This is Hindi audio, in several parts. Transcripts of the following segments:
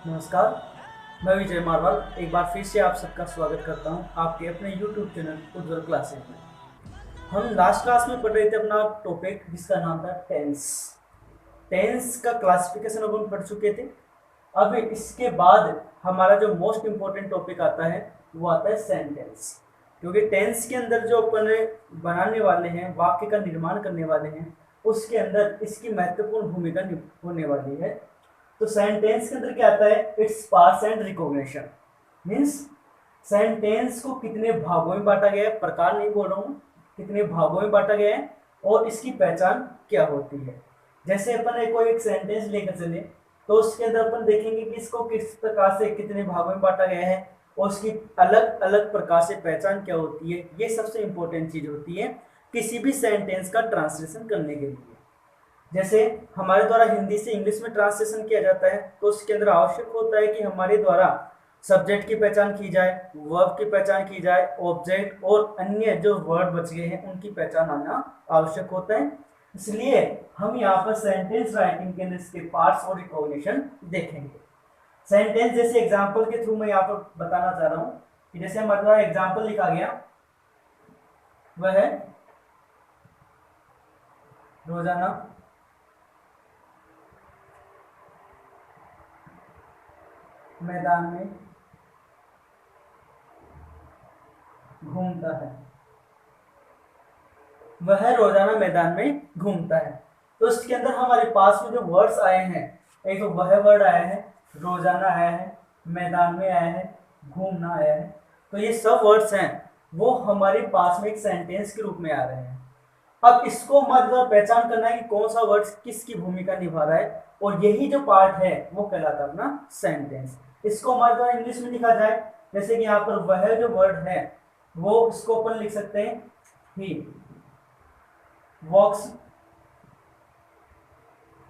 नमस्कार, मैं विजय मारवाल एक बार फिर से आप सबका स्वागत करता हूं आपके अपने YouTube चैनल उज्ज्वल क्लासेज में। हम लास्ट क्लास में पढ़ रहे थे अपना टॉपिक जिसका नाम था टेंस। टेंस का क्लासिफिकेशन अब हम पढ़ चुके थे। अब इसके बाद हमारा जो मोस्ट इम्पोर्टेंट टॉपिक आता है वो आता है सेंटेंस, क्योंकि टेंस के अंदर जो अपन बनाने वाले हैं, वाक्य का निर्माण करने वाले हैं, उसके अंदर इसकी महत्वपूर्ण भूमिका होने वाली है। तो सेंटेंस के अंदर क्या आता है? It's parts and recognition means sentence को कितने भागों में बांटा गया है, प्रकार नहीं बोल रहा हूँ, कितने भागों में बांटा गया है और इसकी पहचान क्या होती है। जैसे अपन कोई एक सेंटेंस लेकर चले तो उसके अंदर अपन देखेंगे कि इसको किस प्रकार से कितने भागों में बांटा गया है और उसकी अलग अलग प्रकार से पहचान क्या होती है। ये सबसे इंपॉर्टेंट चीज होती है किसी भी सेंटेंस का ट्रांसलेशन करने के लिए। जैसे हमारे द्वारा हिंदी से इंग्लिश में ट्रांसलेशन किया जाता है तो उसके अंदर आवश्यक होता है कि हमारे द्वारा सब्जेक्ट की पहचान की जाए, वर्ब की पहचान की जाए, ऑब्जेक्ट और अन्य जो वर्ड बच गए हैं उनकी पहचान आना आवश्यक होता है। इसलिए हम यहाँ पर सेंटेंस राइटिंग के अंदर इसके पार्ट्स और रिकॉग्निशन देखेंगे। सेंटेंस जैसे एग्जांपल के थ्रू मैं यहाँ पर बताना चाह रहा हूँ कि जैसे हमारे द्वारा एग्जांपल लिखा गया वह है रोजाना मैदान में घूमता है। वह रोजाना मैदान में घूमता है। तो इसके अंदर हमारे पास में जो वर्ड्स आए हैं, एक तो वह वर्ड आया है, रोजाना आया है, मैदान में आया है, घूमना आया है। तो ये सब वर्ड्स हैं वो हमारे पास में एक सेंटेंस के रूप में आ रहे हैं। अब इसको हमारे द्वारा पहचान करना है कि कौन सा वर्ड किसकी भूमिका निभा रहा है और यही जो पार्ट है वो कहलाता है अपना सेंटेंस। इसको हमारे द्वारा इंग्लिश में लिखा जाए, जैसे कि यहाँ पर वह जो वर्ड है वो इसको अपन लिख सकते हैं ही वॉक्स,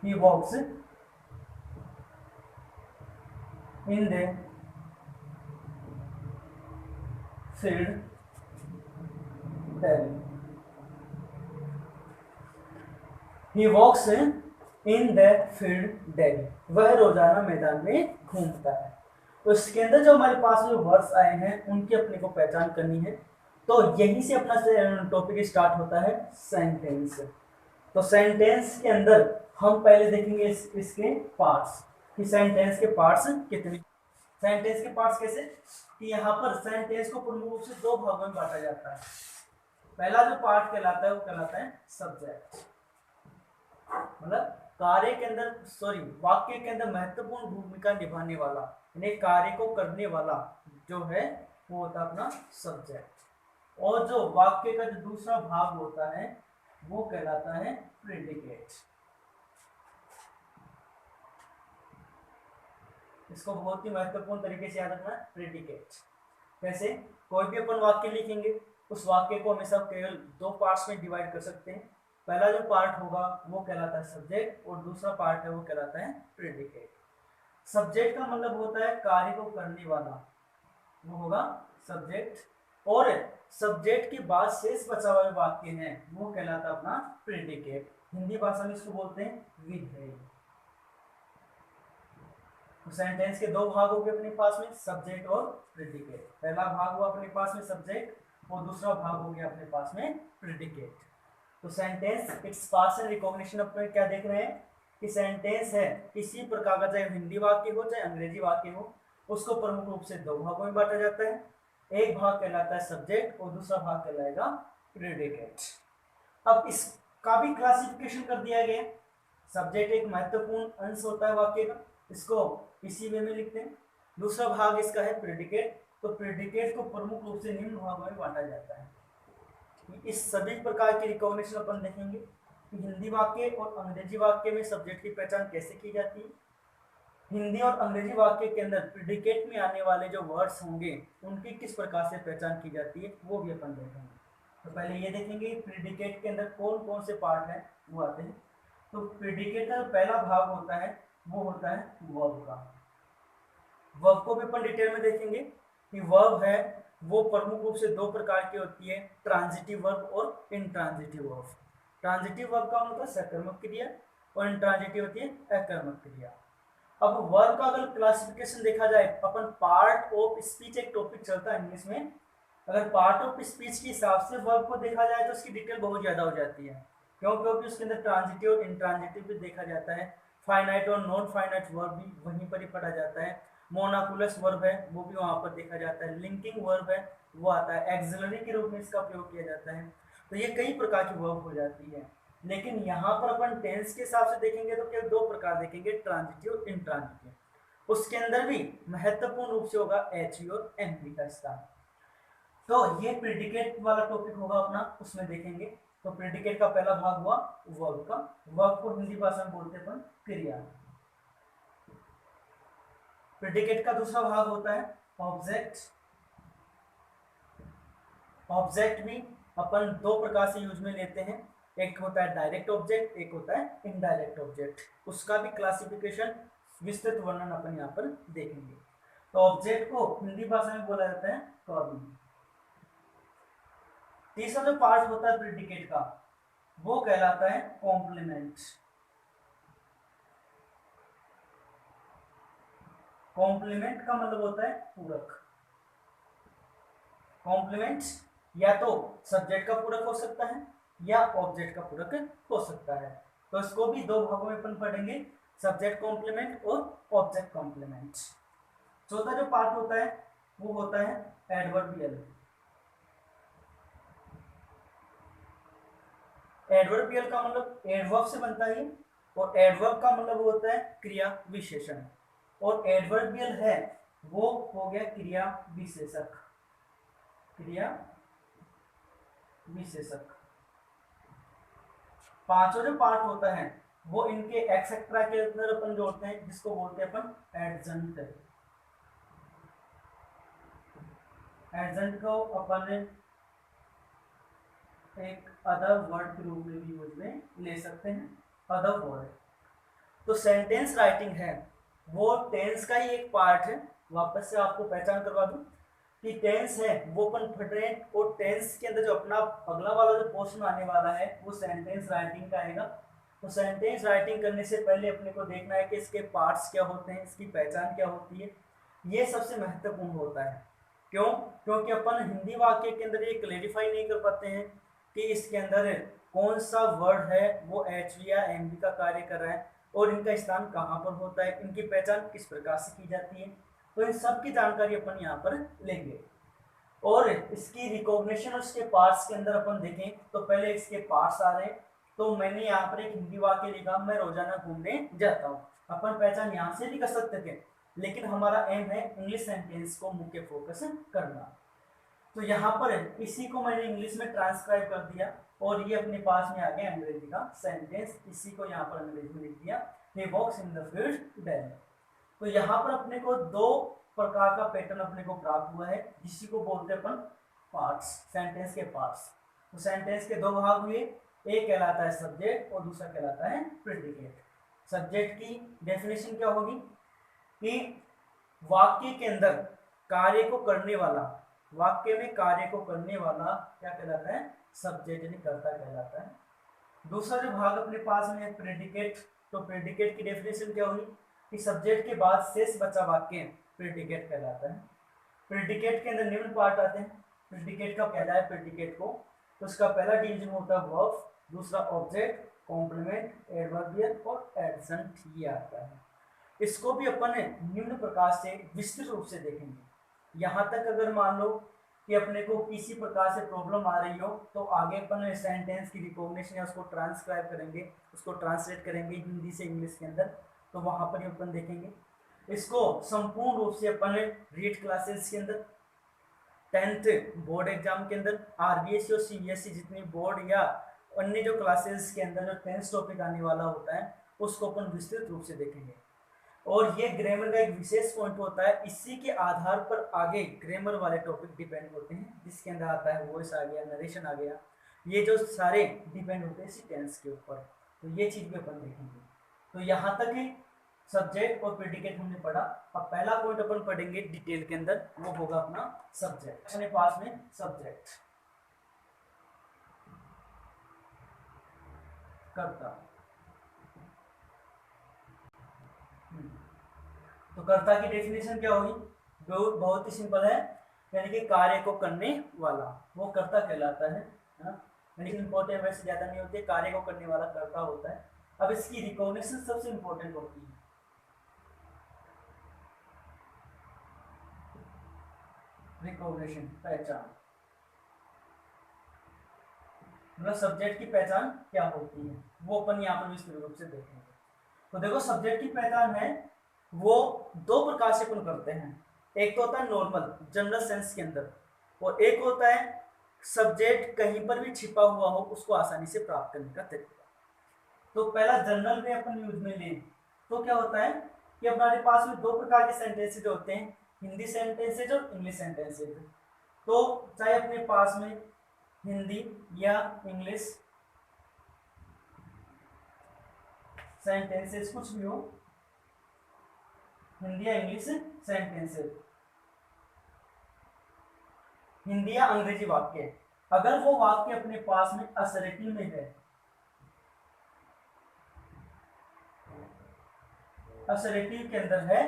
he walks in the field daily. He walks in the field daily. वह रोजाना मैदान में घूमता है। तो इसके अंदर जो हमारे पास जो वर्ड्स आए हैं उनकी अपने को पहचान करनी है। तो यहीं से अपना टॉपिक स्टार्ट होता है सेंटेंस। तो सेंटेंस के अंदर हम पहले देखेंगे इसके पार्ट्स कि सेंटेंस के पार्ट्स कितने। सेंटेंस के पार्ट्स कैसे कि यहाँ पर सेंटेंस को प्रमुख रूप से दो भागों में बांटा जाता है। पहला जो पार्ट कहलाता है वो कहलाता है सब्जेक्ट, मतलब कार्य के अंदर वाक्य के अंदर महत्वपूर्ण भूमिका निभाने वाला, यानी कार्य को करने वाला जो है वो होता है अपना सब्जेक्ट। और जो वाक्य का जो दूसरा भाग होता है वो कहलाता है प्रेडिकेट। इसको बहुत ही महत्वपूर्ण तरीके से याद रखना है, प्रेडिकेट। कैसे? कोई भी अपन वाक्य लिखेंगे उस वाक्य को हमेशा केवल दो पार्ट्स में डिवाइड कर सकते हैं। पहला जो पार्ट होगा वो कहलाता है सब्जेक्ट और दूसरा पार्ट है वो कहलाता है प्रेडिकेट। सब्जेक्ट का मतलब होता है कार्य को करने वाला, वो होगा सब्जेक्ट, और सब्जेक्ट के बाद शेष बचा हुआ वाक्य है वो कहलाता है अपना प्रेडिकेट। हिंदी भाषा में इसको बोलते हैं विधेय। तो सेंटेंस के दो भाग हो गए अपने पास में, सब्जेक्ट और प्रेडिकेट। पहला भाग हुआ अपने पास में सब्जेक्ट और दूसरा भाग हो गया अपने पास में प्रेडिकेट। तो sentence its parts and recognition अपन क्या देख रहे हैं कि सेंटेंस है किसी प्रकार का, चाहे हिंदी वाक्य हो चाहे अंग्रेजी वाक्य हो, उसको प्रमुख रूप से दो भागों में बांटा जाता है। एक भाग कहलाता है सब्जेक्ट और दूसरा भाग कहलाएगा प्रेडिकेट। अब इसका भी क्लासिफिकेशन कर दिया गया। सब्जेक्ट एक महत्वपूर्ण अंश होता है वाक्य का, इसको इसी वे में लिखते हैं। दूसरा भाग इसका है प्रेडिकेट। तो प्रेडिकेट को प्रमुख रूप से निम्न भागों में बांटा जाता है। इस सभी प्रकार की रिकॉग्निशन अपन देखेंगे कि हिंदी वाक्य और अंग्रेजी वाक्य में सब्जेक्ट की पहचान कैसे की जाती है। हिंदी और अंग्रेजी वाक्य के अंदर प्रेडिकेट में आने वाले जो वर्ड्स होंगे उनकी किस प्रकार से पहचान की जाती है वो भी अपन देखेंगे। तो पहले ये देखेंगे प्रेडिकेट के अंदर कौन कौन से पार्ट हैं वो आते हैं। तो प्रेडिकेट का पहला भाग होता है वो होता है वर्ब का। वर्ब को भी अपन डिटेल में देखेंगे कि वर्ब है वो प्रमुख रूप से दो प्रकार की होती है, ट्रांजिटिव वर्ब और इंट्रांजिटिव वर्ब। ट्रांजिटिव वर्ब का मतलब सकर्मक क्रिया और इंट्रांजिटिव होती है अकर्मक क्रिया। अब वर्ब का अगर क्लासिफिकेशन देखा जाए, अपन पार्ट ऑफ स्पीच एक टॉपिक चलता है इंग्लिश में, अगर पार्ट ऑफ स्पीच के हिसाब से वर्ब को देखा जाए तो उसकी डिटेल बहुत ज्यादा हो जाती है। क्यों? क्योंकि उसके अंदर ट्रांजिटिव और इंट्रांजिटिव भी देखा जाता है, फाइनाइट और नॉन फाइनाइट वर्ब भी वहीं पर ही पढ़ा जाता है, मोनाकुलस वर्ब है वो भी वहां पर देखा जाता है, लिंकिंग वर्ब है वो आता है, एक्सिलरी के रूप में इसका प्रयोग किया जाता है। तो ये कई प्रकार की वर्ब हो जाती है। लेकिन यहाँ पर अपन टेंस के हिसाब से देखेंगे तो केवल दो प्रकार देखेंगे, ट्रांजिटिव और इंट्रांजिटिव। उसके अंदर भी महत्वपूर्ण रूप से होगा एच और एम का स्थान। तो ये प्रेडिकेट वाला टॉपिक होगा अपना, उसमें देखेंगे। तो प्रेडिकेट का पहला भाग हुआ वर्ब का। वर्ब को हिंदी भाषा में बोलते हैं अपन क्रिया। प्रेडिकेट का दूसरा भाग होता है ऑब्जेक्ट। ऑब्जेक्ट भी अपन दो प्रकार से यूज में लेते हैं, एक होता है डायरेक्ट ऑब्जेक्ट, एक होता है इनडायरेक्ट ऑब्जेक्ट। उसका भी क्लासिफिकेशन विस्तृत वर्णन अपन यहाँ पर देखेंगे। तो ऑब्जेक्ट को हिंदी भाषा में बोला जाता है वर्ब। तीसरा जो पार्ट होता है प्रेडिकेट का वो कहलाता है कॉम्प्लीमेंट। कॉम्प्लीमेंट का मतलब होता है पूरक। कॉम्प्लीमेंट या तो सब्जेक्ट का पूरक हो सकता है या ऑब्जेक्ट का पूरक हो सकता है। तो इसको भी दो भागों में अपन पढ़ेंगे, सब्जेक्ट कॉम्प्लीमेंट और ऑब्जेक्ट कॉम्प्लीमेंट। चौथा जो पार्ट होता है वो होता है एडवर्बियल। एडवर्बियल का मतलब एडवर्ब से बनता है, और एडवर्ब का मतलब होता है क्रिया विशेषण, और एडवर्बियल है वो हो गया क्रिया विशेषक। क्रिया विशेषक। पांचों जो पार्ट होता है वो इनके एक्सेट्रा के अंदर अपन जोड़ते हैं, जिसको बोलते हैं अपन एडजंट। एडजंट को अपन एक अदर वर्ड के रूप में भी यूज में ले सकते हैं, अदर वर्ड। तो सेंटेंस राइटिंग है वो टेंस का ही एक पार्ट है। वापस से आपको पहचान करवा दूं कि टेंस है वो अपन पढ़ रहे हैं, और टेंस के अंदर जो अपना अगला वाला जो पोर्शन आने वाला है वो सेंटेंस राइटिंग का आएगा। तो सेंटेंस राइटिंग करने से पहले अपने को देखना है कि इसके पार्ट्स क्या होते हैं, इसकी पहचान क्या होती है। ये सबसे महत्वपूर्ण होता है। क्यों? क्योंकि अपन हिंदी वाक्य के अंदर ये क्लेरिफाई नहीं कर पाते हैं कि इसके अंदर कौन सा वर्ड है वो एच या एम का कार्य कर रहा है, और इनका स्थान कहाँ पर होता है, इनकी पहचान किस प्रकार से की जाती है। तो इन सब की जानकारी अपन यहाँ पर लेंगे। और इसकी रिकॉग्निशन और इसके पार्ट्स के अंदर अपन देखें तो पहले इसके पार्ट्स आ रहे हैं। तो मैंने यहाँ पर एक हिंदी वाक्य लिखा, मैं रोजाना घूमने जाता हूँ। अपन पहचान यहाँ से भी कर सकते थे, लेकिन हमारा एम है इंग्लिश सेंटेंस को मुख्य फोकस करना। तो यहाँ पर इसी को मैंने इंग्लिश में ट्रांसक्राइब कर दिया, और ये अपने पास में आ गया अंग्रेजी का सेंटेंस। इसी को यहाँ पर अंग्रेजी में लिख दिया, he walks in the field daily। तो यहाँ पर अपने को दो प्रकार का पैटर्न अपने को प्राप्त हुआ है, जिसी को बोलते हैं अपन पार्ट्स, सेंटेंस के पार्ट्स। तो सेंटेंस के दो भाग हुए, एक कहलाता है सब्जेक्ट और दूसरा कहलाता है प्रेडिकेट। सब्जेक्ट की डेफिनेशन क्या होगी कि वाक्य के अंदर कार्य को करने वाला, वाक्य में कार्य को करने वाला क्या कहलाता है, सब्जेक्ट यानी कर्ता कहलाता है। दूसरा जो भाग अपने पास में है प्रेडिकेट। तो प्रेडिकेट की डेफिनेशन क्या होगी कि सब्जेक्ट के बाद शेष बचा वाक्य प्रेडिकेट कहलाता है। प्रेडिकेट के अंदर निम्न पार्ट आते हैं। प्रेडिकेट का पहला है प्रेडिकेट को, तो उसका पहला डिवीजन होता है वर्ब, दूसरा ऑब्जेक्ट, कॉम्प्लीमेंट, एडवर्बियल और एडजंक्ट, ये आता है। इसको भी अपन निम्न प्रकार से विस्तृत रूप से देखेंगे। यहाँ तक अगर मान लो कि अपने को किसी प्रकार से प्रॉब्लम आ रही हो, तो आगे अपन सेंटेंस की रिकॉग्निशन है उसको ट्रांसक्राइब करेंगे, उसको ट्रांसलेट करेंगे हिंदी से इंग्लिश के अंदर, तो वहाँ पर ही अपन देखेंगे। इसको संपूर्ण रूप से अपन रीड क्लासेस के अंदर, 10th बोर्ड एग्जाम के अंदर, आरबीएससी और सीबीएसई जितनी बोर्ड या अन्य जो क्लासेस के अंदर जो 10th टॉपिक आने वाला होता है उसको अपन विस्तृत रूप से देखेंगे। और ये ग्रामर का एक विशेष पॉइंट होता है, इसी के आधार पर आगे ग्रामर वाले टॉपिक डिपेंड होते हैं, जिसके अंदर आता है वॉइस आ गया, नरेशन आ गया, ये जो सारे डिपेंड होते हैं इसी टेंस के ऊपर। तो ये चीज भी अपन देखेंगे। तो यहाँ तक ही सब्जेक्ट और प्रेडिकेट हमने पढ़ा। अब पहला पॉइंट अपन पढ़ेंगे डिटेल के अंदर, वो होगा अपना सब्जेक्ट। अपने पास में सब्जेक्ट कर्ता। तो कर्ता की डेफिनेशन क्या होगी? बहुत ही सिंपल है, यानी कि कार्य को करने वाला वो कर्ता कहलाता है ना। यानी कि इंपॉर्टेंट वैसे ज्यादा नहीं होती है, कार्य को करने वाला कर्ता होता है। अब इसकी रिकॉग्निशन सबसे इंपॉर्टेंट होती है। रिकॉग्निशन पहचान, मतलब सब्जेक्ट की पहचान क्या होती है, वो अपन यहाँ पर विस्तृत रूप से देखेंगे। तो देखो, सब्जेक्ट की पहचान है वो दो प्रकार से अपन करते हैं। एक तो होता है नॉर्मल जनरल सेंस के अंदर, और एक होता है सब्जेक्ट कहीं पर भी छिपा हुआ हो उसको आसानी से प्राप्त करने का तरीका। तो पहला जनरल में अपन यूज में लें तो क्या होता है कि हमारे पास में दो प्रकार के सेंटेंसेज होते हैं, हिंदी सेंटेंसेज और इंग्लिश सेंटेंसेज। तो चाहे अपने पास में हिंदी या इंग्लिश सेंटेंसेस कुछ भी हो, हिंदी या इंग्लिश सेंटेंसेस, हिंदी या अंग्रेजी वाक्य, अगर वो वाक्य अपने पास में असरेटिव में है, असरेटिव के अंदर है,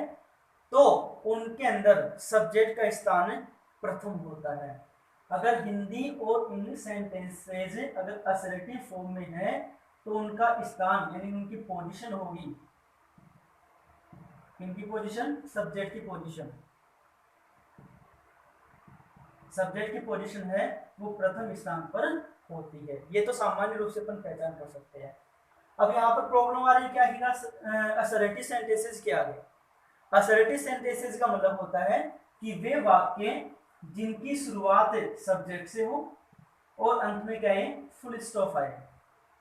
तो उनके अंदर सब्जेक्ट का स्थान प्रथम होता है। अगर हिंदी और इंग्लिश सेंटेंसेज अगर असरेटिव फॉर्म में है तो उनका स्थान यानी उनकी पोजीशन होगी, इनकी पोजीशन सब्जेक्ट की पोजीशन, सब्जेक्ट की पोजीशन है वो प्रथम स्थान पर होती है। ये तो सामान्य रूप से अपन पहचान कर सकते हैं। अब यहाँ पर प्रॉब्लम आ रही है क्या है, असरेटिव सेंटेंसेस के आगे। असरेटिव सेंटेंसेस का मतलब होता है कि वे वाक्य जिनकी शुरुआत सब्जेक्ट से हो और अंत में क्या है फुल स्टॉप आए,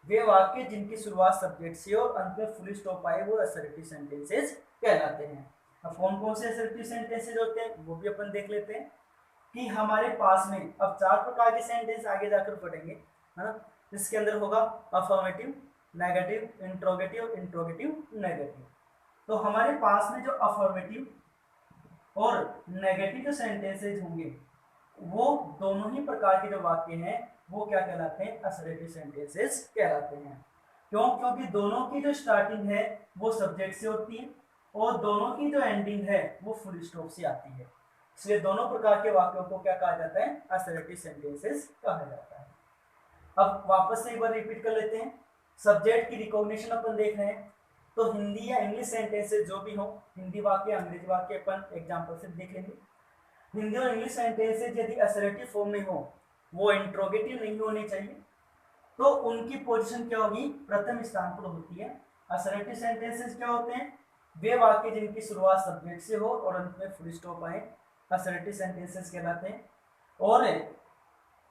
वे वाक्य जिनकी शुरुआत सब्जेक्ट से और अंत में फुल स्टॉप आए वो असरेटिव सेंटेंसेस कहलाते हैं। अब कौन कौन से असरेटिव सेंटेंसेस होते हैं वो भी अपन देख लेते हैं कि हमारे पास में अब चार प्रकार के सेंटेंस आगे जाकर पढ़ेंगे, है ना। इसके अंदर होगा affirmative, negative, interrogative, interrogative, negative. तो हमारे पास में जो अफर्मेटिव और नेगेटिव जो सेंटेंसेज होंगे वो दोनों ही प्रकार के जो वाक्य हैं वो क्या कहलाते हैं, असरेटिव सेंटेंसेस कहलाते हैं। क्यों? क्योंकि दोनों की जो स्टार्टिंग है वो सब्जेक्ट से होती है और दोनों की जो एंडिंग है वो फुल स्टॉप से आती है, इसलिए दोनों प्रकार के वाक्यों को क्या कहा जाता है, असरेटिव सेंटेंसेस कहा जाता है। अब वापस से एक बार रिपीट कर लेते हैं, सब्जेक्ट की रिकॉग्निशन अपन देख रहे हैं। तो हिंदी या इंग्लिश सेंटेंसेस जो भी हो, हिंदी वाक्य अंग्रेजी वाक्य अपन एग्जांपल से देख लेंगे। हिंदी और इंग्लिश सेंटेंसेस यदि असरेटिव फॉर्म में हो, वो इंट्रोगेटिव नहीं होनी चाहिए, तो उनकी पोजीशन क्या होगी, प्रथम स्थान पर होती है। असरेटिव सेंटेंसेस क्या होते हैं, वे वाक्य जिनकी शुरुआत सब्जेक्ट से हो और अंत में फुल स्टॉप आए, असरेटिव सेंटेंसेस कहलाते हैं। और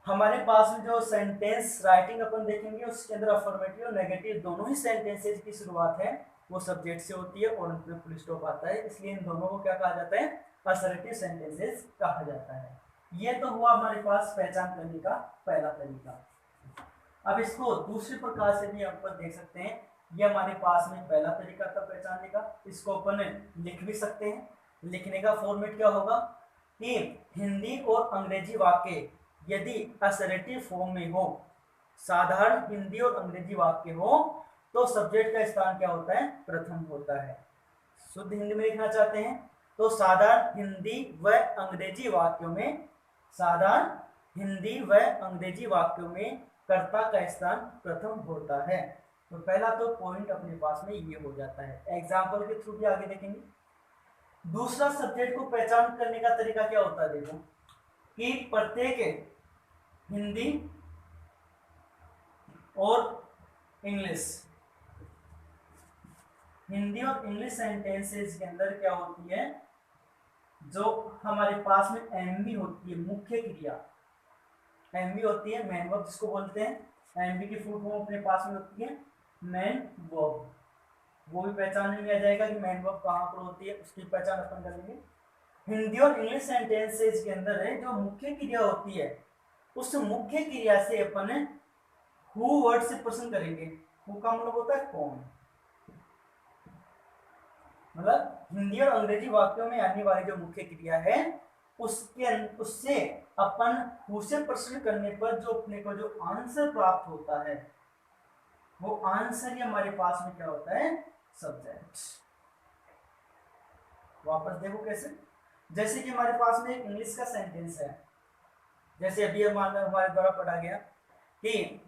हमारे पास में जो सेंटेंस राइटिंग अपन देखेंगे उसके अंदर अफर्मेटिव और नेगेटिव दोनों ही सेंटेंसेस की शुरुआत है वो सब्जेक्ट से होती है और अंत में फुल स्टॉप आता है, इसलिए इन दोनों को क्या कहा जाता है, असरेटिव सेंटेंसेस कहा जाता है। ये तो हुआ हमारे पास पहचान करने का पहला तरीका। अब इसको दूसरे प्रकार से भी अपन देख सकते हैं, ये हमारे पास में पहला तरीका था पहचानने का, इसको अपन लिख भी सकते हैं। लिखने का फॉर्मेट क्या होगा कि हिंदी और अंग्रेजी वाक्य यदि असरेटिव फॉर्म में हो, साधारण हिंदी और अंग्रेजी वाक्य हो, तो सब्जेक्ट का स्थान क्या होता है, प्रथम होता है। शुद्ध हिंदी में लिखना चाहते हैं तो साधारण हिंदी व अंग्रेजी वाक्यों में, साधारण हिंदी व अंग्रेजी वाक्यों में कर्ता का स्थान प्रथम होता है। तो पहला तो पॉइंट अपने पास में ये हो जाता है। एग्जाम्पल के थ्रू भी आगे देखेंगे। दूसरा सब्जेक्ट को पहचान करने का तरीका क्या होता है, देखो कि प्रत्येक हिंदी और इंग्लिश, हिंदी और इंग्लिश सेंटेंसेस के अंदर क्या होती है, जो हमारे पास में एमवी होती है, मुख्य क्रिया एमवी होती है, मैन वर्ब जिसको बोलते हैं। एमवी की फुल फॉर्म अपने पास में होती है मैन वर्ब, वो भी पहचानने में आ जाएगा कि मैन वर्ब कहाँ पर होती है, उसकी पहचान अपन कर लेंगे। हिंदी और इंग्लिश सेंटेंसेस के अंदर है जो मुख्य क्रिया होती है, उस मुख्य क्रिया से अपन हु वर्ड से प्रश्न करेंगे। हु का मतलब होता है कौन, मतलब हिंदी और अंग्रेजी वाक्यों में आने वाली जो मुख्य क्रिया है उससे अपन हु से प्रश्न करने पर जो अपने को जो आंसर प्राप्त होता है वो आंसर ही हमारे पास में क्या होता है, सब्जेक्ट। वापस देखो कैसे, जैसे कि हमारे पास में इंग्लिश का सेंटेंस है, जैसे अभी हमारे द्वारा पढ़ा गया कि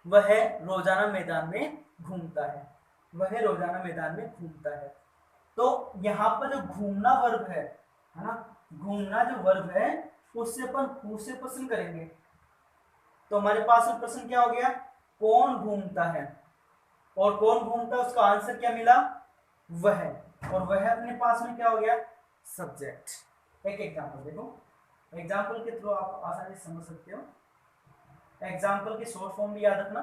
वह रोजाना मैदान में घूमता है, वह रोजाना मैदान में घूमता है। तो यहाँ पर जो घूमना वर्ब है ना, घूमना जो वर्ब है उससे अपन हु से प्रश्न करेंगे। तो हमारे पास में प्रश्न क्या हो गया, कौन घूमता है, और कौन घूमता है उसका आंसर क्या मिला, वह, और वह अपने पास में क्या हो गया, सब्जेक्ट। एक एग्जांपल देखो, एग्जांपल के थ्रू आप आसानी से समझ सकते हो। एग्जाम्पल की शॉर्ट फॉर्म भी याद रखना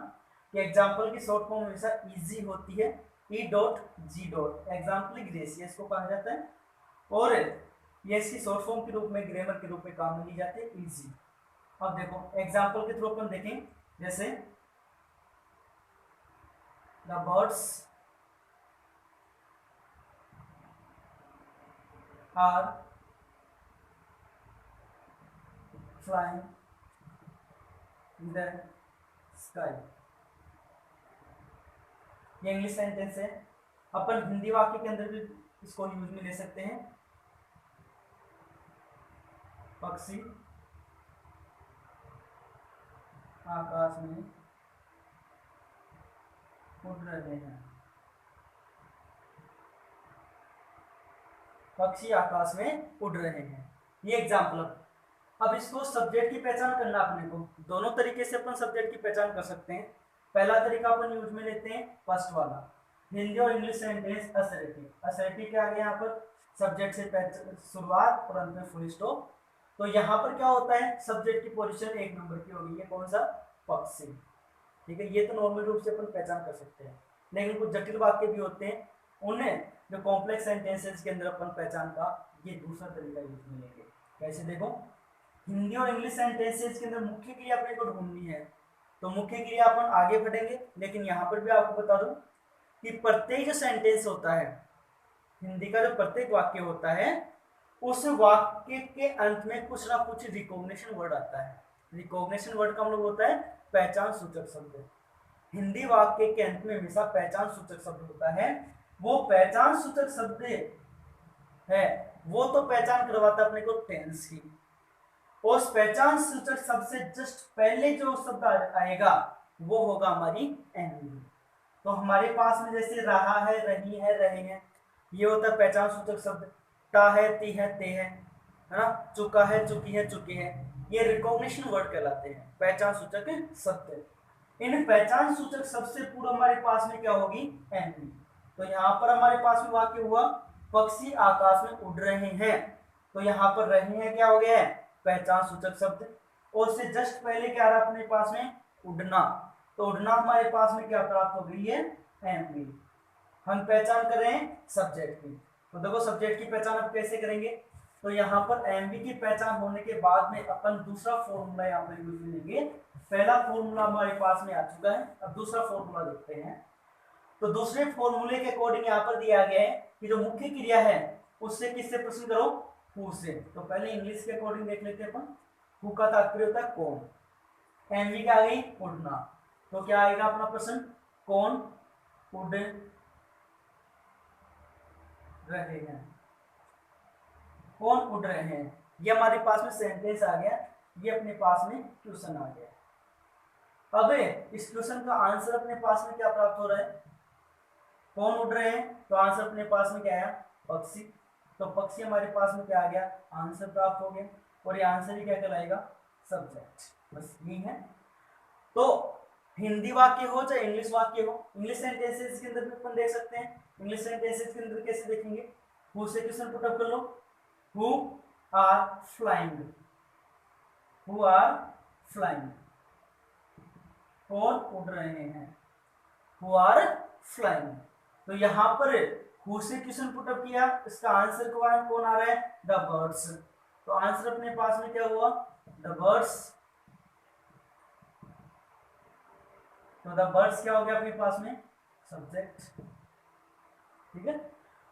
कि एग्जाम्पल की शॉर्ट फॉर्म हमेशा इजी होती है, E dot G dot, example grace इसको कहा जाता है, और ये इसकी शॉर्ट फॉर्म के रूप में, ग्रामर के रूप में काम में ली जाती है, इजी। अब देखो एग्जाम्पल के थ्रू अपन देखें, जैसे the birds are flying in the sky, ये इंग्लिश सेंटेंस है। अपन हिंदी वाक्य के अंदर भी इसको यूज में ले सकते हैं, पक्षी आकाश में उड़ रहे हैं, पक्षी आकाश में उड़ रहे हैं, ये एग्जाम्पल। अब इसको सब्जेक्ट की पहचान करना अपने को, दोनों तरीके से अपन सब्जेक्ट की पहचान कर सकते हैं। पहला तरीका अपन यूज में लेते हैं फर्स्ट वाला, हिंदी और इंग्लिश सेंटेंस असर्टिव, असर्टिव के आगे यहाँ पर सब्जेक्ट से शुरुआत और अंत में फुल स्टॉप। तो यहाँ पर क्या होता है, सब्जेक्ट की पोजीशन एक नंबर की होगी, ये कौन सा, पक्षी, ठीक है। ये तो नॉर्मल रूप से अपन पहचान कर सकते हैं, लेकिन कुछ जटिल वाक्य भी होते हैं, उन्हें जो कॉम्प्लेक्स सेंटेंसेस के अंदर अपन पहचान का ये दूसरा तरीका यूज में लेंगे। कैसे देखो, हिंदी और इंग्लिश सेंटेंसेस के अंदर मुख्य क्रिया अपने को ढूंढनी है, तो मुख्य क्रिया अपन आगे बढ़ेंगे, लेकिन यहाँ पर भी आपको बता दूं कि प्रत्येक जो सेंटेंस होता है, हिंदी का जो प्रत्येक वाक्य होता है, उस वाक्य के अंत में कुछ ना कुछ रिकॉग्निशन वर्ड आता है। रिकॉग्निशन वर्ड का मतलब होता है पहचान सूचक शब्द। हिंदी वाक्य के अंत में हमेशा पहचान सूचक शब्द होता है, वो पहचान सूचक शब्द है, वो तो पहचान करवाता है अपने को टेंस की। उस पहचान सूचक शब्द से जस्ट पहले जो शब्द आएगा वो होगा हमारी एनवी। तो हमारे पास में जैसे रहा है, रही है, रहे हैं, ये होता है पहचान सूचक शब्द। ता है, ती है, ते है ना, चुका है, चुकी है, चुके हैं, ये रिकॉग्निशन वर्ड कहलाते हैं, पहचान सूचक शब्द। इन पहचान सूचक शब्द से पूर्व हमारे पास में क्या होगी, एनवी। तो यहाँ पर हमारे पास में वाक्य हुआ पक्षी आकाश में उड़ रहे हैं, तो यहाँ पर रहे हैं क्या हो गया है, पहचान सूचक शब्द, और उससे जस्ट पहले क्या रहा अपने पास में, उड़ना। तो उड़ना हमारे पास में क्या प्राप्त हो गई है, एमवी। हम पहचान कर रहे हैं सब्जेक्ट की, तो देखो सब्जेक्ट की पहचान अब कैसे करेंगे। तो यहाँ पर एमवी की पहचान होने के बाद में अपन दूसरा फॉर्मूला यहाँ पर यूज करेंगे। पहला फॉर्मूला हमारे पास में आ चुका है, अब दूसरा फॉर्मूला देखते हैं। तो दूसरे फॉर्मूले के अकॉर्डिंग यहाँ पर दिया गया है कि जो मुख्य क्रिया है उससे किससे प्रश्न करो, हु से। तो पहले इंग्लिश के अकॉर्डिंग देख लेते हैं अपन। हु का तात्पर्य होता है कौन, एमवी क्या आ गई, उड़ना। तो क्या आएगा अपना प्रश्न, कौन उड़ रहे हैं, कौन उड़ रहे हैं, ये हमारे पास में सेंटेंस आ गया, ये अपने पास में क्वेश्चन आ गया। अब इस क्वेश्चन का आंसर अपने पास में क्या प्राप्त हो रहा है, कौन उड़ रहे हैं, तो आंसर अपने पास में क्या आया, पक्षी। तो पक्षी हमारे पास में क्या आ गया, आंसर प्राप्त हो गया, और ये आंसर ही क्या कहलाएगा, सब्जेक्ट। बस यही है। तो हिंदी वाक्य हो चाहे इंग्लिश वाक्य हो, इंग्लिश सेंटेंसेस के अंदर भी अपन देख सकते हैं। इंग्लिश सेंटेंसेस के अंदर कैसे देखेंगे, हु से क्वेश्चन पुट अप कर लो, who are flying, who are flying, कौन उड़ रहे हैं, हु आर फ्लाइंग। तो यहां पर हु से क्वेश्चन पुट अप किया, इसका आंसर कौन आ रहा है, द बर्ड्स। तो आंसर अपने पास में क्या हुआ, द बर्ड्स। तो द बर्ड्स क्या हो गया अपने पास में, सब्जेक्ट। ठीक है।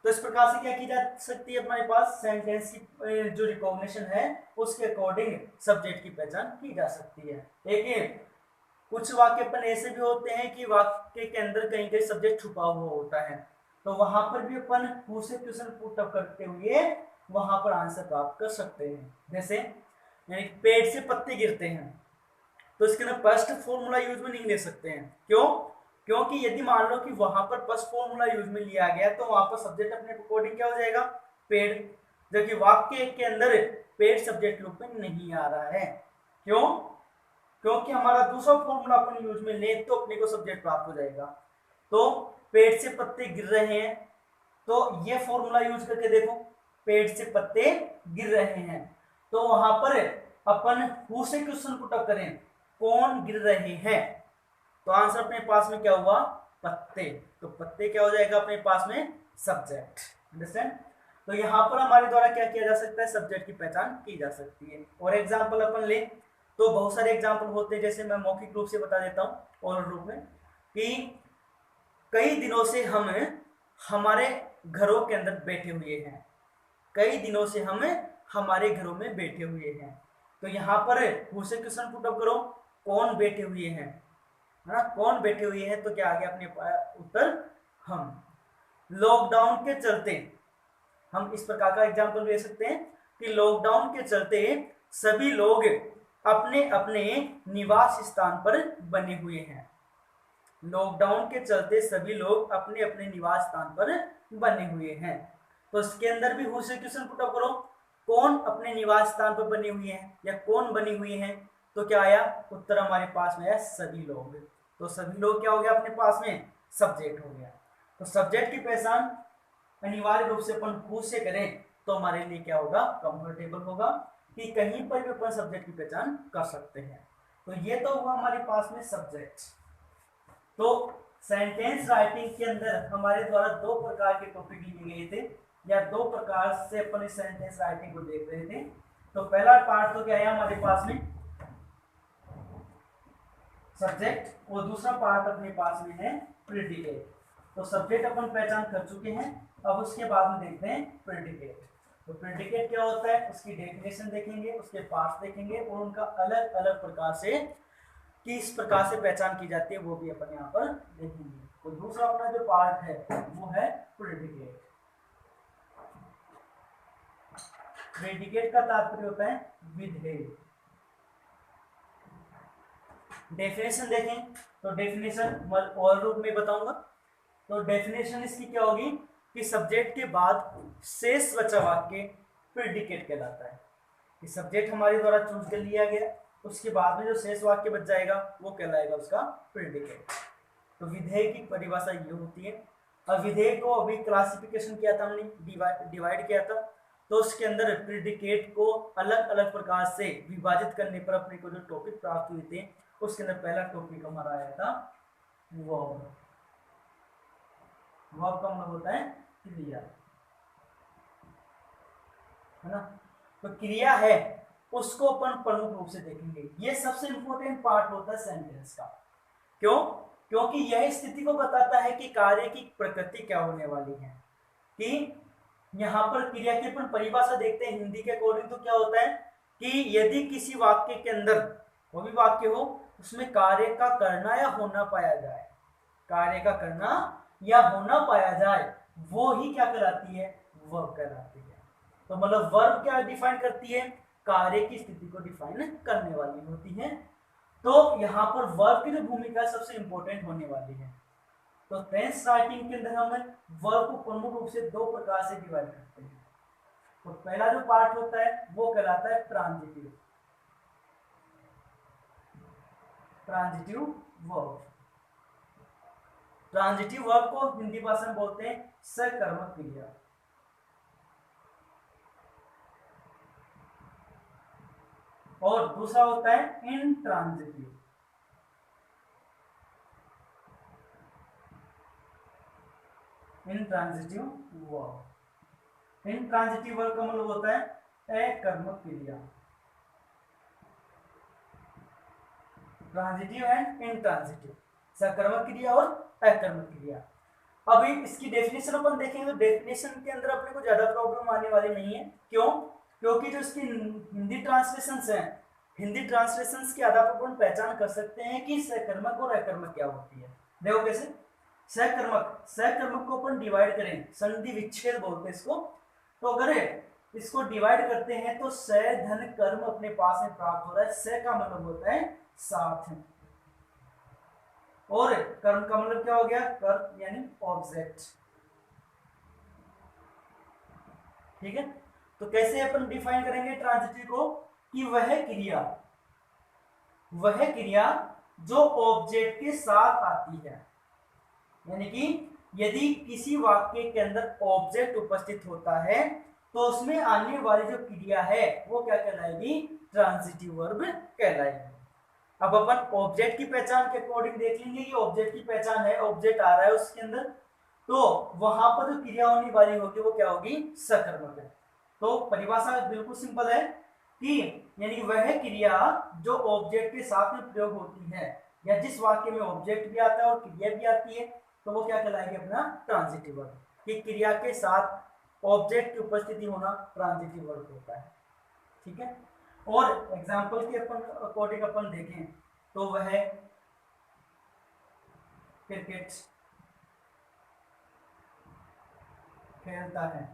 तो इस प्रकार से क्या की जा सकती है, हमारे पास सेंटेंस की जो रिकॉग्निशन है उसके अकॉर्डिंग सब्जेक्ट की पहचान की जा सकती है। लेकिन कुछ वाक्य अपन ऐसे भी होते हैं कि वाक्य के अंदर कहीं कहीं सब्जेक्ट छुपा हुआ होता है, तो वहां पर भी अपन हु से क्वेश्चन पुट अप करते हुए वहां पर आंसर प्राप्त कर सकते हैं। जैसे यानी पेड़ से पत्ते गिरते हैं तो इसके अंदर फर्स्ट फॉर्मूला यूज में नहीं ले सकते हैं। क्यों? क्योंकि यदि मान लो कि वहां पर फर्स्ट फॉर्मूला यूज में लिया गया तो वहां पर सब्जेक्ट अपने अकॉर्डिंग क्या हो जाएगा, पेड़, जबकि वाक्य के अंदर पेड़ सब्जेक्ट रूप में नहीं आ रहा है। क्यों? क्योंकि हमारा दूसरा फॉर्मूला अपन यूज में ले तो अपने को सब्जेक्ट प्राप्त हो जाएगा। तो पेड़ से पत्ते गिर रहे हैं तो ये फॉर्मूला यूज करके देखो, पेड़ से पत्ते गिर रहे हैं तो वहां पर अपन हु से क्वेश्चन पुट अप करें, कौन गिर रहे हैं, तो आंसर अपने पास में क्या हुआ, पत्ते। तो पत्ते क्या हो जाएगा अपने पास में, सब्जेक्ट। अंडरस्टैंड? तो यहाँ पर हमारे द्वारा क्या किया जा सकता है, सब्जेक्ट की पहचान की जा सकती है। और एग्जाम्पल अपन ले तो बहुत सारे एग्जाम्पल होते हैं, जैसे मैं मौखिक रूप से बता देता हूँ और रूप में कि कई दिनों से हम हमारे घरों के अंदर बैठे हुए हैं, कई दिनों से हम हमारे घरों में बैठे हुए हैं। तो यहाँ पर हु से क्वेश्चन पुट अप करो, कौन बैठे हुए हैं, है ना, कौन बैठे हुए हैं, तो क्या आ गया अपने उत्तर, हम। लॉकडाउन के चलते हम इस प्रकार का एग्जाम्पल ले सकते हैं कि लॉकडाउन के चलते सभी लोग अपने अपने निवास स्थान पर बने हुए हैं। लॉकडाउन के चलते सभी लोग अपने अपने निवास स्थान पर बने हुए हैं। तो इसके अंदर भी हु से क्वेश्चन पुट अप करो, कौन अपने निवास स्थान पर बने हुए हैं या कौन बनी हुई हैं, तो क्या आया उत्तर हमारे पास में है सभी लोग। तो सभी लोग क्या हो गया अपने पास में, सब्जेक्ट हो गया। तो सब्जेक्ट की पहचान अनिवार्य रूप से अपन हु से करें तो हमारे लिए क्या होगा, कंफर्टेबल होगा कि कहीं पर भी अपन सब्जेक्ट की पहचान कर सकते हैं। तो ये तो हुआ हमारे पास में सब्जेक्ट। तो सेंटेंस राइटिंग के अंदर हमारे द्वारा दो प्रकार के टॉपिक लिए गए थे या दो प्रकार से अपन इस सेंटेंस राइटिंग को देख रहे थे। तो पहला पार्ट तो क्या है हमारे पास में, सब्जेक्ट, और दूसरा पार्ट अपने पास में है प्रेडिकेट। तो सब्जेक्ट अपन पहचान कर चुके हैं, अब उसके बाद में देखते हैं प्रेडिकेट। तो प्रेडिकेट क्या होता है, उसकी डेफिनेशन देखेंगे, उसके पार्ट्स देखेंगे और उनका अलग अलग प्रकार से किस प्रकार से पहचान की जाती है वो भी अपन यहाँ पर देखेंगे। तो दूसरा अपना जो पार्ट है वो है प्रेडिकेट। प्रेडिकेट का तात्पर्य होता है विधेय। डेफिनेशन देखें तो डेफिनेशन और रूप में बताऊंगा। तो डेफिनेशन इसकी क्या होगी कि सब्जेक्ट के बाद शेष बचा वाक्य प्रेडिकेट कहलाता है। कि सब्जेक्ट हमारे द्वारा चूज कर लिया गया, उसके बाद में जो शेष वाक्य बच जाएगा वो कहलाएगा उसका प्रेडिकेट। तो विधेय की परिभाषा ये होती है। अब विधेय को अभी क्लासिफिकेशन किया था हमने, डिवाइड किया था, तो उसके अंदर प्रेडिकेट को अलग अलग प्रकार से विभाजित करने पर अपने को जो टॉपिक प्राप्त हुए थे उसके अंदर पहला टॉपिक हमारा आया था वर्ब। वर्ब का मतलब होता है क्रिया, है ना। तो क्रिया है उसको अपन प्रमुख रूप से देखेंगे। ये सबसे इंपॉर्टेंट पार्ट होता है सेंटेंस का। क्यों? क्योंकि यह स्थिति को बताता है कि कार्य की प्रकृति क्या होने वाली है। कि यहाँ पर क्रिया की अपन परिभाषा देखते हैं हिंदी के अकॉर्डिंग, तो क्या होता है कि यदि किसी वाक्य के अंदर कोई भी वाक्य हो उसमें कार्य का करना या होना पाया जाए, कार्य का करना या होना पाया जाए, वो ही क्या कहलाती है, वर्ब कहलाती है। तो मतलब वर्ब क्या डिफाइन करती है, कार्य की स्थिति को डिफाइन करने वाली होती है। तो यहाँ पर वर्ब की जो भूमिका सबसे इंपॉर्टेंट होने वाली है। तो टेंस राइटिंग के अंदर हम वर्ब को प्रमुख रूप से दो प्रकार से डिवाइड करते हैं। तो पहला जो पार्ट होता है वो कहलाता है transitive, transitive verb. Transitive verb को हिंदी भाषा में बोलते हैं सकर्मक क्रिया। और दूसरा होता है intransitive. Intransitive verb, intransitive verb का मतलब होता है अकर्मक क्रिया। ट्रांजिटिव एंड इंट्रांजिटिव, सकर्मक क्रिया और अकर्मक क्रिया। अभी इसकी डेफिनेशन अपन देखेंगे तो डेफिनेशन के अंदर अपने को ज्यादा प्रॉब्लम आने वाली नहीं है। क्यों? क्योंकि जो इसकी हिंदी ट्रांसलेशंस हैं, हिंदी ट्रांसलेशंस के आधार पर अपन पहचान कर सकते हैं कि सकर्मक और अकर्मक क्या होती है। देखो कैसे, सहकर्मक को अपन डिवाइड करें, संधि विच्छेद बोलते हैं इसको। तो अगर इसको डिवाइड करते हैं तो स धन कर्म अपने पास में प्राप्त हो रहा है। स का मतलब होता है साथ, और कर्म का मतलब क्या हो गया, कर्म यानी ऑब्जेक्ट। ठीक है, तो कैसे अपन डिफाइन करेंगे ट्रांजिटिव को, कि वह क्रिया जो ऑब्जेक्ट के साथ आती है, यानी कि यदि किसी वाक्य के अंदर ऑब्जेक्ट उपस्थित होता है तो उसमें आने वाली जो क्रिया है वो क्या कहलाएगी, ट्रांजिटिव वर्ब कहलाएगी। अब अपन ऑब्जेक्ट की पहचान के अकॉर्डिंग देख लेंगे, ये ऑब्जेक्ट की पहचान है, ऑब्जेक्ट आ रहा है उसके अंदर, तो वहां पर जो क्रिया होने वाली होगी वो क्या होगी, सकर्मक है। तो परिभाषा बिल्कुल सिंपल है कि यानी वह क्रिया जो ऑब्जेक्ट के साथ में प्रयोग होती है, या जिस वाक्य में ऑब्जेक्ट भी आता है और क्रिया भी आती है, तो वो क्या कहलाएगी, अपना ट्रांजिटिव वर्ब। कि क्रिया के साथ ऑब्जेक्ट की उपस्थिति होना ट्रांजिटिव वर्ब होता है। ठीक है, और एग्जांपल के अपन अकॉर्डिंग अपन देखें तो वह क्रिकेट खेलता है,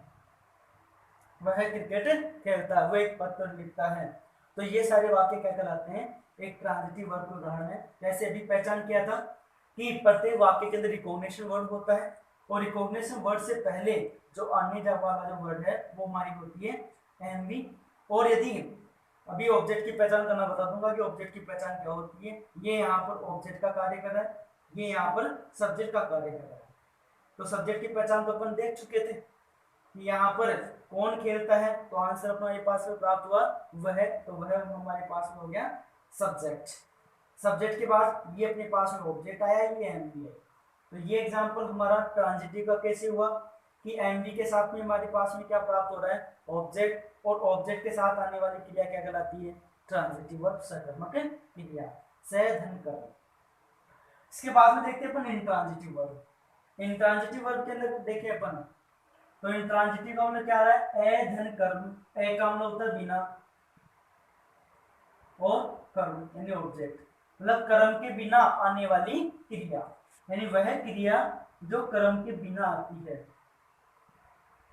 वह क्रिकेट खेलता है, वो एक पत्र लिखता है। तो ये सारे वाक्य क्या कहलाते हैं, एक ट्रांजिटिव वर्ब के उदाहरण है। जैसे अभी पहचान किया था कि प्रत्येक वाक्य के अंदर रिकॉग्निशन वर्ड होता है, और रिकॉग्निशन वर्ड से पहले जो आने जाने वाला जो वर्ड है वो हमारी होती है एमवी। और यदि अभी ऑब्जेक्ट की पहचान करना बता दूंगा कि ऑब्जेक्ट की पहचान क्या होती है। ये यहाँ पर ऑब्जेक्ट का कार्य कर रहा है, ये यहाँ पर सब्जेक्ट का कार्य कर रहा है। तो सब्जेक्ट की पहचान तो अपन देख चुके थे कि यहाँ पर कौन खेलता है, तो आंसर अपना ये पास में प्राप्त हुआ वह, तो वह हमारे पास में हो गया सब्जेक्ट। सब्जेक्ट के बाद ये अपने पास में ऑब्जेक्ट आया, ये एमवी है। तो ये एग्जांपल हमारा ट्रांजिटिव का कैसे हुआ कि एमवी के साथ में हमारे पास में क्या प्राप्त हो रहा है, ऑब्जेक्ट, और ऑब्जेक्ट के साथ आने वाली क्रिया क्या कहलाती है, ट्रांजिटिव वर्ब, सकर्मक क्रिया, स धन कर्म। इसके बाद में देखते हैं अपन इंट्रांजिटिव वर्ब। इंट्रांजिटिव वर्ब के अंदर देखें अपन, तो इंट्रांजिटिव का मतलब क्या आ रहा है, ए धन कर्म, ए का मतलब होता है बिना, और कर्म यानी ऑब्जेक्ट, मतलब कर्म के बिना आने वाली क्रिया, यानी वह क्रिया जो कर्म के बिना आती है,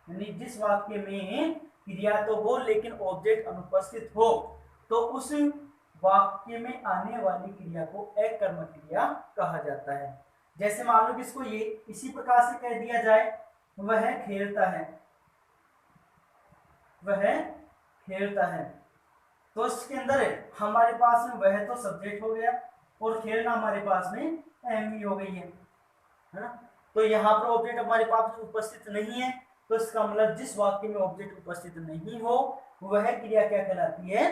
यानी जिस वाक्य में क्रिया तो हो लेकिन ऑब्जेक्ट अनुपस्थित हो, तो उस वाक्य में आने वाली क्रिया को अकर्मक क्रिया कहा जाता है। जैसे मान लो कि इसको ये इसी प्रकार से कह दिया जाए, वह खेलता है, वह खेलता है, तो इसके अंदर हमारे पास में वह तो सब्जेक्ट हो गया, और खेलना हमारे पास में एमवी हो गई है ना। तो यहाँ पर ऑब्जेक्ट हमारे पास उपस्थित नहीं है, तो इसका मतलब जिस वाक्य में ऑब्जेक्ट उपस्थित नहीं हो वह क्रिया क्या कहलाती है,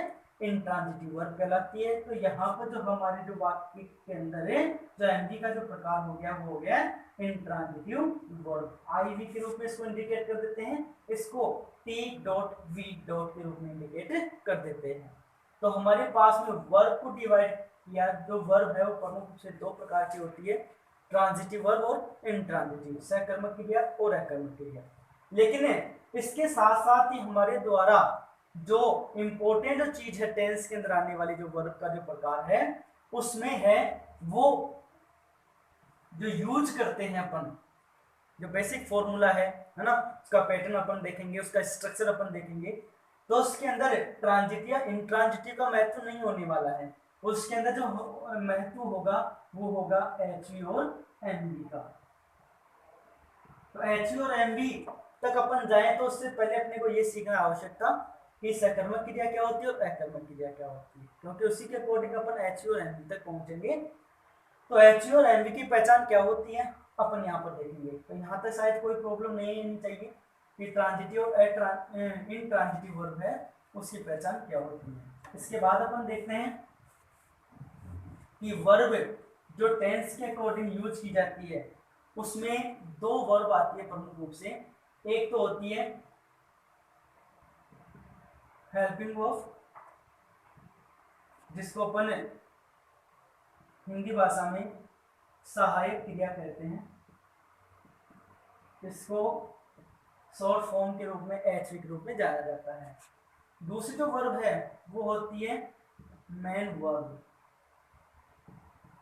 इंट्रांजिटिव वर्ब कहलाती है। तो यहाँ पर जो हमारे जो वाक्य के अंदर है जो एमवी का जो प्रकार हो गया वो हो गया इंट्रांजिटिव वर्ब। आईवी के रूप में इसको इंडिकेट कर देते हैं, इसको टी डॉट वी डॉट के रूप में इंडिकेट कर देते हैं। तो हमारे पास में वर्ब को डिवाइड किया, जो वर्ब है वो प्रमुख रूप से दो प्रकार की होती है, ट्रांजिटिव वर्ब और इंट्रांजिटिव, सकर्मक क्रिया और अकर्मक क्रिया। लेकिन इसके साथ साथ ही हमारे द्वारा जो इंपॉर्टेंट चीज है टेंस के अंदर आने वाली जो वर्ब का जो प्रकार है उसमें है वो जो यूज करते हैं अपन, जो बेसिक फॉर्मूला है ना, उसका पैटर्न अपन देखेंगे, उसका स्ट्रक्चर अपन देखेंगे। तो उसके अंदर ट्रांजिटिव या इंट्रांजिटिव का महत्व नहीं होने वाला है, उसके अंदर जो महत्व होगा वो होगा एचवी और एमवी का। तो एचवी और एमवी तक अपन जाए तो उससे पहले अपने को ये सीखना आवश्यक था कि सकर्मक क्रिया क्या होती है और अकर्मक क्रिया क्या होती है, क्योंकि उसी के अकॉर्डिंग अपन एचवी और एमवी तक पहुंचेंगे। तो एचवी और एमवी की पहचान क्या होती है अपन यहाँ पर देखेंगे। तो यहाँ तक शायद कोई प्रॉब्लम नहीं चाहिए कि ट्रांजिटिव और इंट्रांजिटिव वर्ब है उसकी पहचान क्या होती है। इसके बाद अपन देखते हैं कि वर्ब जो टेंस के अकॉर्डिंग यूज की जाती है उसमें दो वर्ब आती है प्रमुख रूप से। एक तो होती है हेल्पिंग वर्ब, जिसको अपन हिंदी भाषा में सहायक क्रिया कहते हैं, इसको शॉर्ट फॉर्म के रूप में एचवी के रूप में जाना जाता है। दूसरी जो वर्ब है वो होती है मेन वर्ब,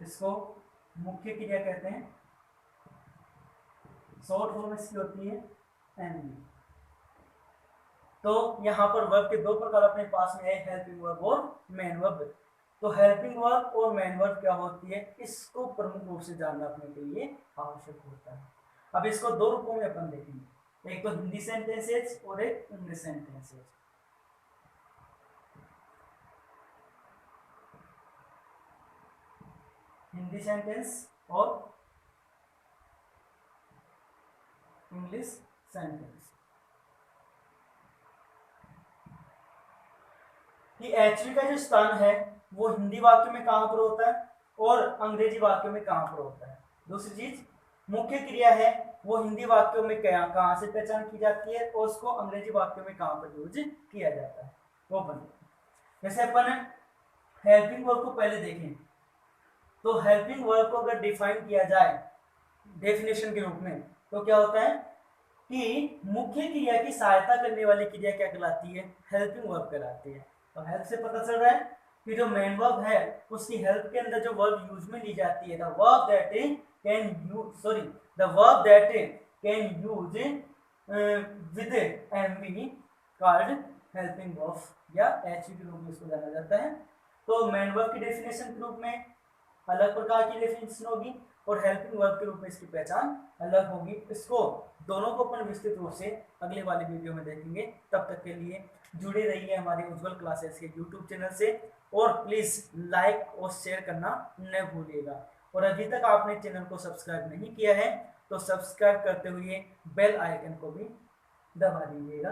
इसको मुख्य क्रिया कहते हैं, शॉर्ट फॉर्म इसकी होती है एनवी। तो यहाँ पर वर्ब के दो प्रकार अपने पास में है, हेल्पिंग वर्ब और मेन वर्ब। तो हेल्पिंग वर्ब और मेन वर्ब क्या होती है, इसको प्रमुख रूप से जानना अपने के लिए आवश्यक होता है। अब इसको दो रूपों में अपन देखेंगे, एक तो हिंदी सेंटेंसेज और एक इंग्लिश सेंटेंसेज। हिंदी सेंटेंस और इंग्लिश सेंटेंस। कि एचवी का जो स्थान है वो हिंदी वाक्य में कहां पर होता है और अंग्रेजी वाक्यों में कहां पर होता है। दूसरी चीज, मुख्य क्रिया है वो हिंदी वाक्यों में कहां से पहचान की जाती है और उसको अंग्रेजी वाक्यों में कहां पर यूज किया जाता है, वो बने। जैसे अपन हेल्पिंग वर्ब को पहले देखें, तो हेल्पिंग वर्ब को अगर डिफाइन किया जाए डेफिनेशन के रूप में, तो क्या होता है कि मुख्य क्रिया की सहायता करने वाली क्रिया क्या कहलाती है, हेल्पिंग वर्ब कहलाती है। और हेल्प से पता चल रहा है कि जो मेन वर्ब है उसकी हेल्प के अंदर जो वर्ब यूज में ली जाती है, the verb that can use with MV called helping verb या एचवी के रूप में इसको जाना जाता है। तो मेन वर्ब की डेफिनेशन के रूप में अलग प्रकार की डेफिनेशन होगी और हेल्पिंग वर्ब के रूप में इसकी पहचान अलग होगी। इसको दोनों को अपन विस्तृत रूप से अगले वाले वीडियो में देखेंगे। तब तक के लिए जुड़े रहिए हमारे उज्जवल क्लासेस के यूट्यूब चैनल से और प्लीज लाइक और शेयर करना न भूलिएगा। और अभी तक आपने चैनल को सब्सक्राइब नहीं किया है तो सब्सक्राइब करते हुए बेल आइकन को भी दबा दीजिएगा।